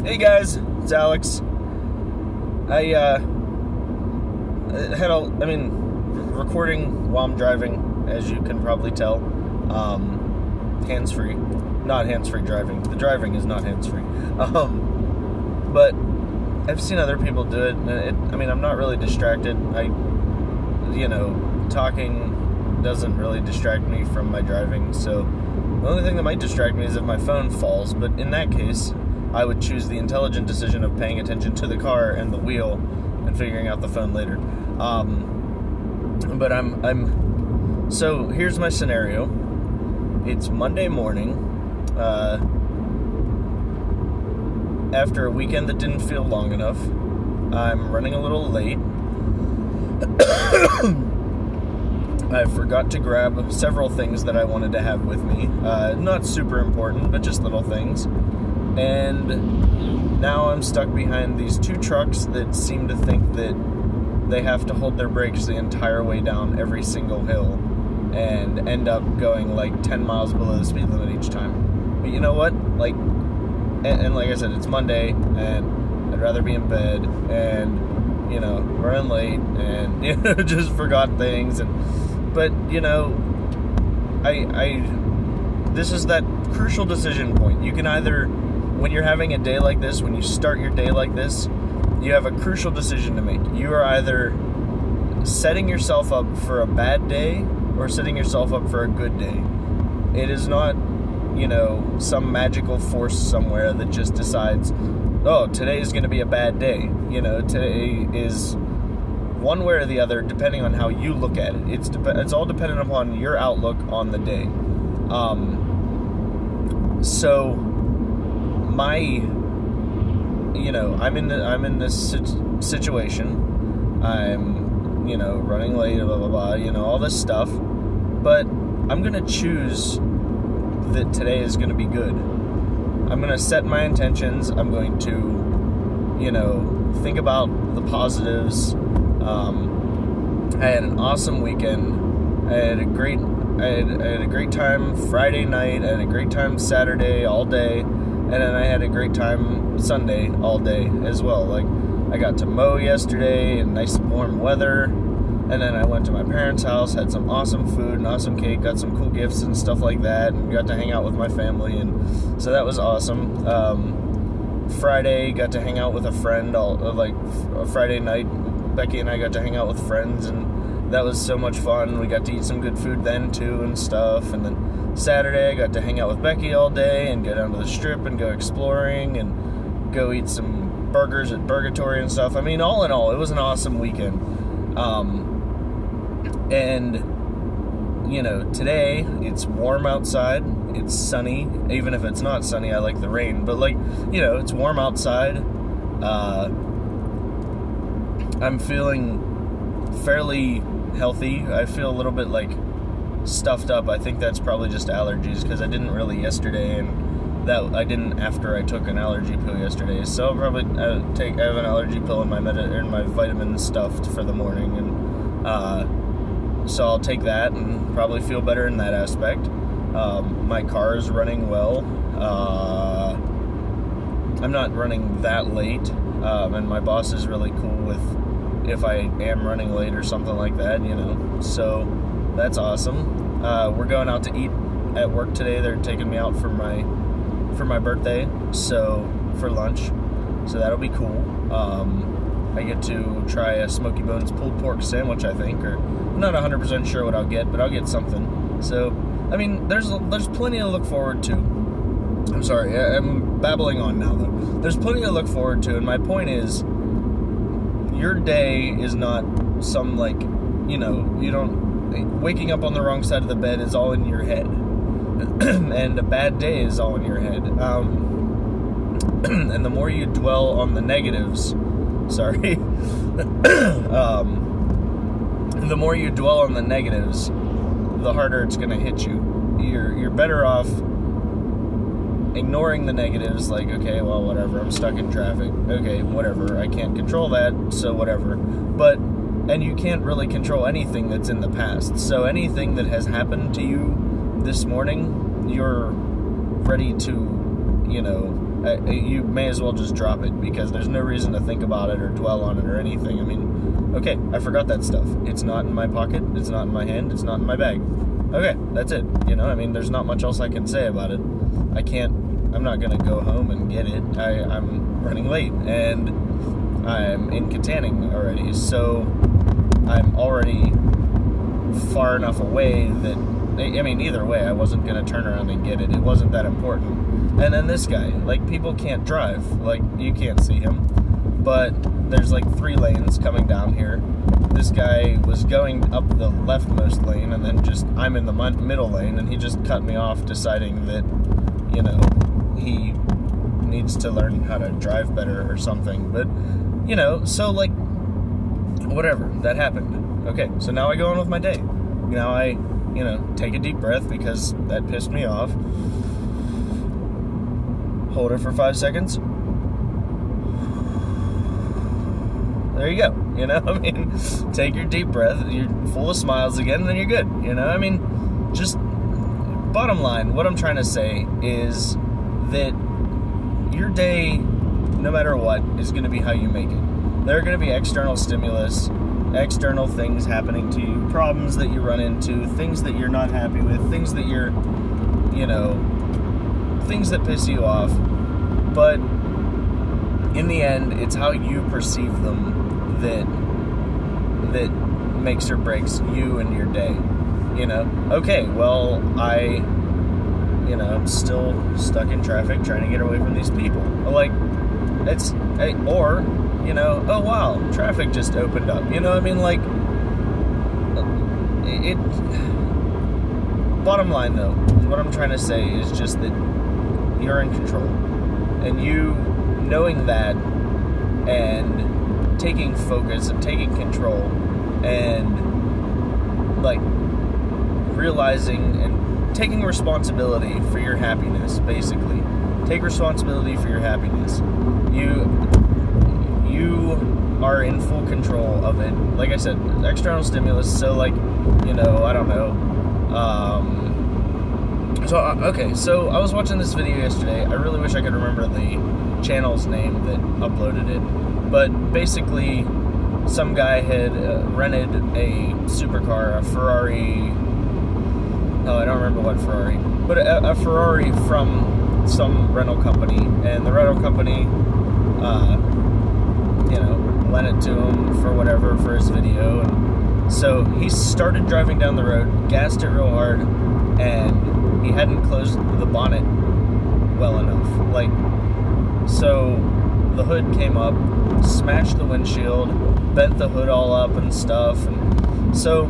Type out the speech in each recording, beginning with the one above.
Hey guys, it's Alex. Recording while I'm driving, as you can probably tell. Hands-free. Not hands-free driving. The driving is not hands-free. But I've seen other people do it, and I'm not really distracted. Talking doesn't really distract me from my driving, so the only thing that might distract me is if my phone falls, but in that case, I would choose the intelligent decision of paying attention to the car and the wheel and figuring out the phone later. So here's my scenario. It's Monday morning, after a weekend that didn't feel long enough. I'm running a little late. I forgot to grab several things that I wanted to have with me. Not super important, but just little things. And now I'm stuck behind these two trucks that seem to think that they have to hold their brakes the entire way down every single hill and end up going like 10 miles below the speed limit each time. But you know what? Like I said, it's Monday, and I'd rather be in bed and, running late and, just forgot things. But, this is that crucial decision point. You can either, when you're having a day like this, when you start your day like this, you have a crucial decision to make. You are either setting yourself up for a bad day or setting yourself up for a good day. It is not, some magical force somewhere that just decides, oh, today is going to be a bad day. Today is one way or the other, depending on how you look at it. It's all dependent upon your outlook on the day. So I'm in this situation. I'm, running late, blah, blah, blah, all this stuff. But I'm going to choose that today is going to be good. I'm going to set my intentions. I'm going to, think about the positives. I had an awesome weekend. I had a great time Friday night. I had a great time Saturday all day. And then I had a great time Sunday all day as well. Like, I got to mow yesterday in nice warm weather. And then I went to my parents' house, had some awesome food and awesome cake, got some cool gifts and stuff like that, and got to hang out with my family, and so that was awesome. Friday, got to hang out with a friend, Friday night, Becky and I got to hang out with friends, and that was so much fun. We got to eat some good food then, too, and stuff, and then Saturday, I got to hang out with Becky all day, and go down to the strip, and go exploring, and go eat some burgers at Burgatory and stuff. All in all, it was an awesome weekend. Today, it's warm outside, it's sunny. Even if it's not sunny, I like the rain, but it's warm outside. I'm feeling fairly healthy. I feel a little bit, stuffed up. I think that's probably just allergies, because I didn't really yesterday, and that I didn't after I took an allergy pill yesterday, so I'll probably I have an allergy pill in my vitamin stuff for the morning, and so I'll take that and probably feel better in that aspect. My car is running well. I'm not running that late, and my boss is really cool with if I am running late or something like that, so that's awesome. We're going out to eat at work today. They're taking me out for my birthday, so for lunch, so that'll be cool. I get to try a Smoky Bones pulled pork sandwich, I think, or I'm not 100% sure what I'll get, but I'll get something. So, there's plenty to look forward to. I'm sorry, I'm babbling on now, though. There's plenty to look forward to, and my point is, your day is not some, you don't, waking up on the wrong side of the bed is all in your head. And a bad day is all in your head. And the more you dwell on the negatives, the more you dwell on the negatives, the harder it's going to hit you. You're better off ignoring the negatives, okay, well, whatever, I'm stuck in traffic. Okay, whatever, I can't control that, so whatever. And you can't really control anything that's in the past. So anything that has happened to you this morning, you're ready to, you may as well just drop it, because there's no reason to think about it or dwell on it or anything. I mean, okay, I forgot that stuff. It's not in my pocket, it's not in my hand, it's not in my bag. Okay, that's it. You know, I mean, there's not much else I can say about it. I'm not gonna go home and get it. I'm running late, and I'm in Katanning already, so I'm already far enough away that, I mean, either way, I wasn't gonna turn around and get it. It wasn't that important. And then this guy, like, people can't drive. Like, you can't see him, but there's like 3 lanes coming down here. This guy was going up the leftmost lane, and then I'm in the middle lane, and he just cut me off, deciding that, you know, he needs to learn how to drive better or something. But, you know, so, like, whatever, that happened. Okay, so now I go on with my day. Now I, you know, take a deep breath, because that pissed me off. Hold it for 5 seconds. There you go. You know, I mean, take your deep breath, you're full of smiles again, and then you're good. You know, I mean, just bottom line, what I'm trying to say is that your day, no matter what, is going to be how you make it. There are going to be external stimulus, external things happening to you, problems that you run into, things that you're not happy with, things that you're, you know, things that piss you off. But in the end, it's how you perceive them that makes or breaks you and your day. You know, okay, well, you know, I'm still stuck in traffic trying to get away from these people. Like, or, you know, oh wow, traffic just opened up. You know, I mean, like, bottom line though, what I'm trying to say is just that you're in control. And you knowing that, and taking focus and taking control, and, like, realizing and taking responsibility for your happiness, basically. Take responsibility for your happiness. You are in full control of it. Like I said, external stimulus, so, like, you know, I don't know. So I was watching this video yesterday. I really wish I could remember the channel's name that uploaded it. But basically, some guy had rented a supercar, a Ferrari. Oh, I don't remember what Ferrari, but a Ferrari from some rental company, and the rental company, you know, lent it to him for whatever, for his video. And so he started driving down the road, gassed it real hard, and he hadn't closed the bonnet well enough. Like, so the hood came up, smashed the windshield, bent the hood all up and stuff. And so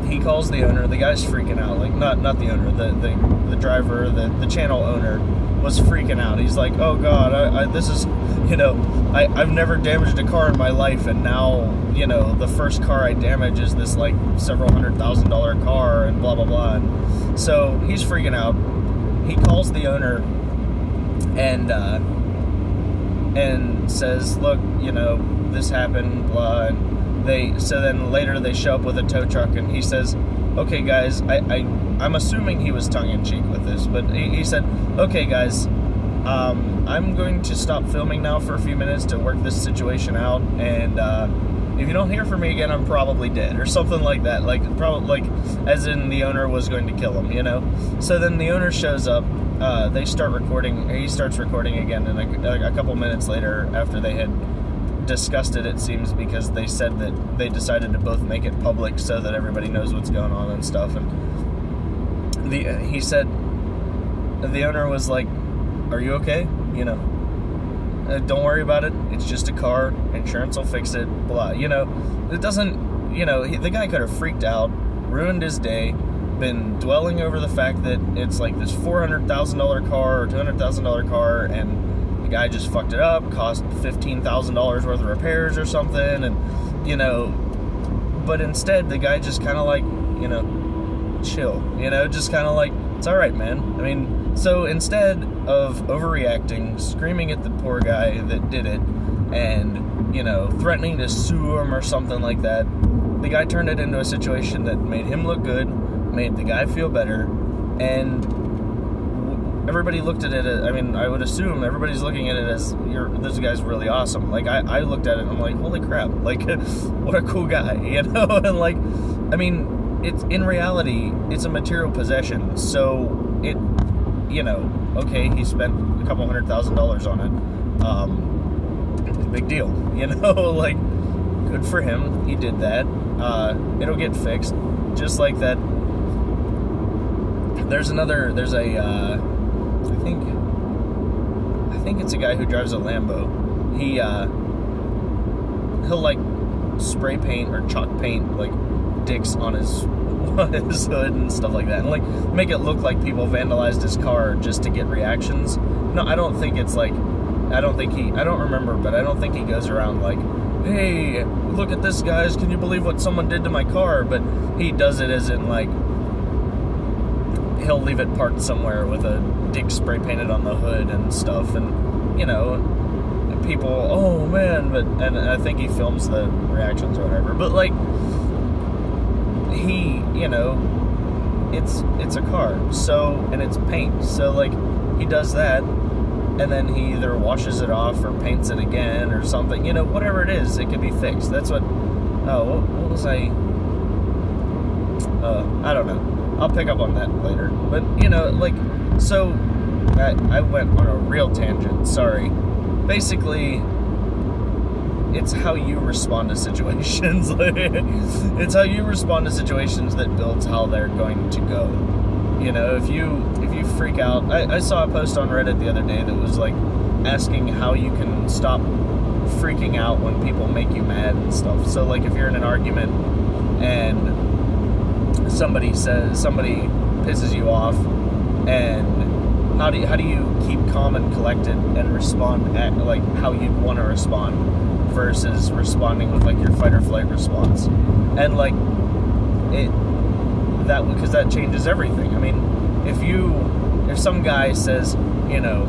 he calls the owner. The guy's freaking out. Like, not the owner, the driver, the channel owner was freaking out. He's like, oh god, this is, you know, I've never damaged a car in my life, and now, you know, the first car I damage is this, like, several $100,000 car, and blah blah blah. And so he's freaking out. He calls the owner and says, look, you know, this happened, blah. And so then later they show up with a tow truck, and he says, okay guys, I'm assuming he was tongue-in-cheek with this, but he said, okay guys, I'm going to stop filming now for a few minutes to work this situation out, and if you don't hear from me again, I'm probably dead, or something like that. Like, probably, like, as in the owner was going to kill him, you know? So then the owner shows up, they start recording, he starts recording again, and a couple minutes later, after they had discussed it, it seems, because they said that they decided to both make it public so that everybody knows what's going on and stuff. And he said, the owner was like, are you okay? You know, don't worry about it, it's just a car, insurance will fix it, blah. You know, it doesn't, you know, the guy could have freaked out, ruined his day, been dwelling over the fact that it's like this $400,000 car or $200,000 car, and the guy just fucked it up, cost $15,000 worth of repairs or something, and, you know, but instead the guy just kind of, like, you know, chill, you know, just kind of like, it's alright, man. I mean, so instead of overreacting, screaming at the poor guy that did it, and, you know, threatening to sue him or something like that, the guy turned it into a situation that made him look good, made the guy feel better, and everybody looked at it as, I mean, I would assume everybody's looking at it as, this guy's really awesome. Like, I looked at it and I'm like, holy crap, like, what a cool guy, you know? And like, I mean, it's, in reality, it's a material possession, so it, you know, okay, he spent a couple $100,000 on it, big deal, you know? Like, good for him, he did that. It'll get fixed, just like that. There's a, I think it's a guy who drives a Lambo. He'll like spray paint or chalk paint like dicks on his hood and stuff like that, and like make it look like people vandalized his car just to get reactions. No, I don't think it's like, I don't remember, but I don't think he goes around like, hey, look at this, guys, can you believe what someone did to my car? But he does it as in like, he'll leave it parked somewhere with a dick spray painted on the hood and stuff, and you know, people, oh man, and I think he films the reactions or whatever, but like, he, you know, it's a car, so, and it's paint, so like, he does that, and then he either washes it off or paints it again or something, you know, whatever it is, it can be fixed. That's what, what was I don't know. I'll pick up on that later. But, you know, like, so, I went on a real tangent, sorry. Basically, it's how you respond to situations. It's how you respond to situations that builds how they're going to go. You know, if you freak out, I saw a post on Reddit the other day that was, like, asking how you can stop freaking out when people make you mad and stuff. So, like, if you're in an argument and somebody pisses you off, and how do you keep calm and collected and respond at like how you'd want to respond versus responding with like your fight or flight response, and like because that changes everything. I mean, if some guy says, you know,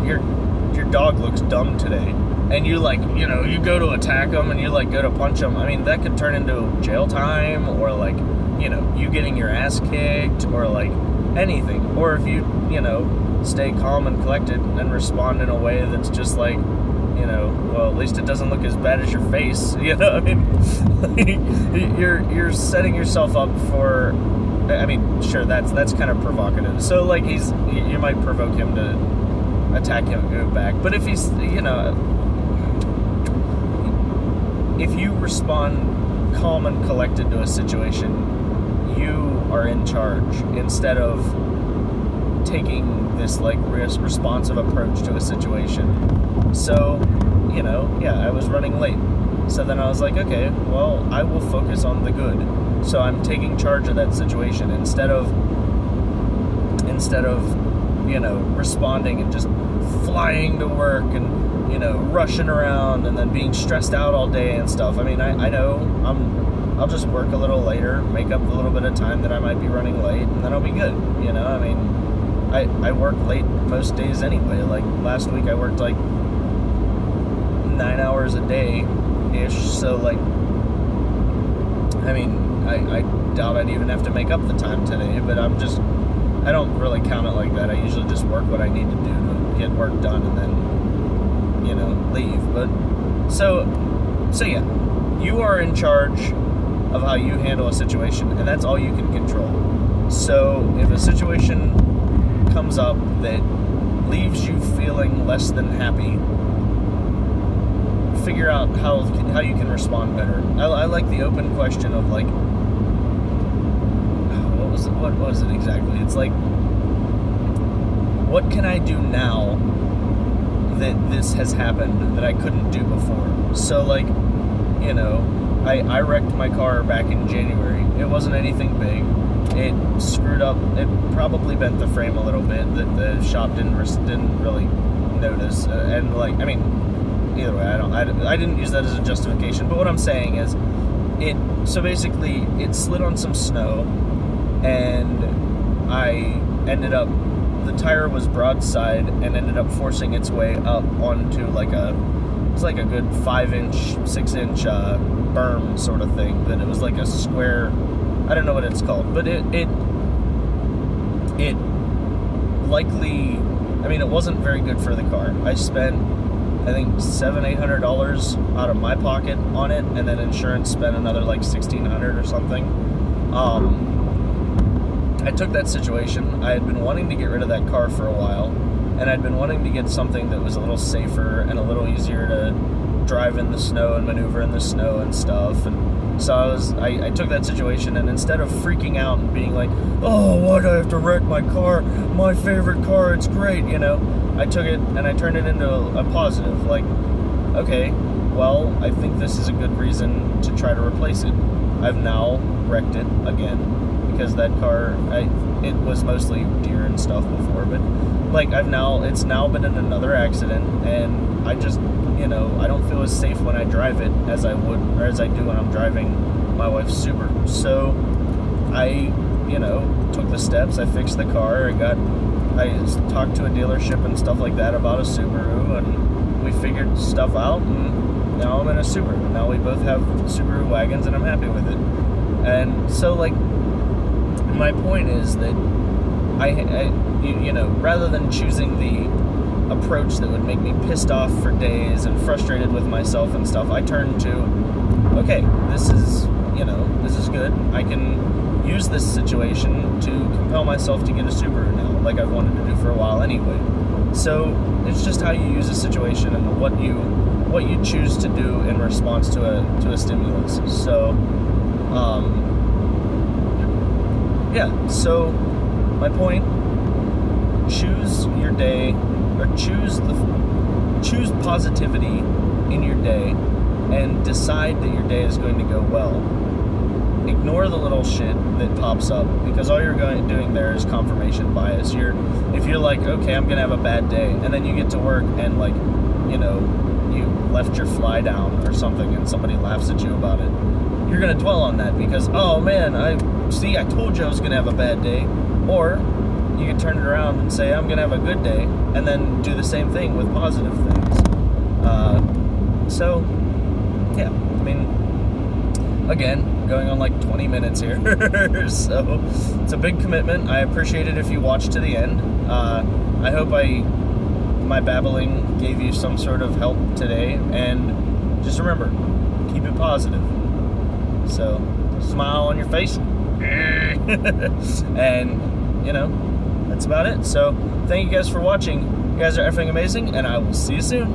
your dog looks dumb today, and you like, you know, you go to attack him and you like go to punch him, I mean, that could turn into jail time, or like, you know, you getting your ass kicked, or like anything. Or if you know, stay calm and collected and respond in a way that's just like, you know, well, at least it doesn't look as bad as your face, you know. I mean, you're setting yourself up for, I mean, sure, that's kind of provocative. So like, you might provoke him to attack him back. But if he's, you know, if you respond calm and collected to a situation, you are in charge, instead of taking this like responsive approach to a situation. So, you know, yeah, I was running late. So then I was like, okay, well, I will focus on the good. So I'm taking charge of that situation instead of, you know, responding and just flying to work and, you know, rushing around and then being stressed out all day and stuff. I mean, I know I'll just work a little later, make up a little bit of time that I might be running late, and then I'll be good, you know? I mean, I work late most days anyway. Like, last week I worked, like, 9 hours a day-ish, so, like, I mean, I doubt I'd even have to make up the time today, but I don't really count it like that. I usually just work what I need to do to get work done and then, you know, leave. But, so yeah, you are in charge of how you handle a situation, and that's all you can control. So if a situation comes up that leaves you feeling less than happy, figure out how you can respond better. I like the open question of like, what was it exactly? It's like, what can I do now that this has happened that I couldn't do before? So like, you know, I wrecked my car back in January. It wasn't anything big. It screwed up. It probably bent the frame a little bit that the shop didn't really notice. And like, I mean, either way, I didn't use that as a justification. But what I'm saying is, so basically it slid on some snow, and I ended up, the tire was broadside and ended up forcing its way up onto like it was like a good 5-inch, 6-inch berm sort of thing, but it was like a square, I don't know what it's called, but it likely, I mean, it wasn't very good for the car. I spent, I think, $700-800 out of my pocket on it, and then insurance spent another like $1,600 or something. I took that situation. I had been wanting to get rid of that car for a while, and I'd been wanting to get something that was a little safer and a little easier to drive in the snow and maneuver in the snow and stuff. And so I took that situation, and instead of freaking out and being like, oh, why do I have to wreck my car? My favorite car, it's great, you know. I took it and I turned it into a positive. Like, okay, well, I think this is a good reason to try to replace it. I've now wrecked it again, because that car, it was mostly deer and stuff before, but like it's now been in another accident, and I just, you know, I don't feel as safe when I drive it as I would, or as I do when I'm driving my wife's Subaru. So I, you know, took the steps. I fixed the car. I talked to a dealership and stuff like that about a Subaru, and we figured stuff out, and now I'm in a Subaru. Now we both have Subaru wagons, and I'm happy with it. And so, like, my point is that you know, rather than choosing the approach that would make me pissed off for days and frustrated with myself and stuff, I turned to, okay, this is, you know, this is good. I can use this situation to compel myself to get a Subaru now, like I've wanted to do for a while anyway. So it's just how you use a situation and what you choose to do in response to a stimulus. So yeah, so my point, choose your day, or choose positivity in your day, and decide that your day is going to go well. Ignore the little shit that pops up, because all you're doing there is confirmation bias. If you're like, okay, I'm gonna have a bad day, and then you get to work and, like, you know, you left your fly down or something and somebody laughs at you about it, you're gonna dwell on that because, oh man, I told you I was gonna have a bad day. Or you can turn it around and say, I'm gonna have a good day, and then do the same thing with positive things. So yeah, I mean, again, going on like 20 minutes here, so it's a big commitment. I appreciate it if you watch to the end. I hope my babbling gave you some sort of help today, and just remember, keep it positive. So, smile on your face, and, you know, that's about it. So, thank you guys for watching. You guys are effing amazing, and I will see you soon.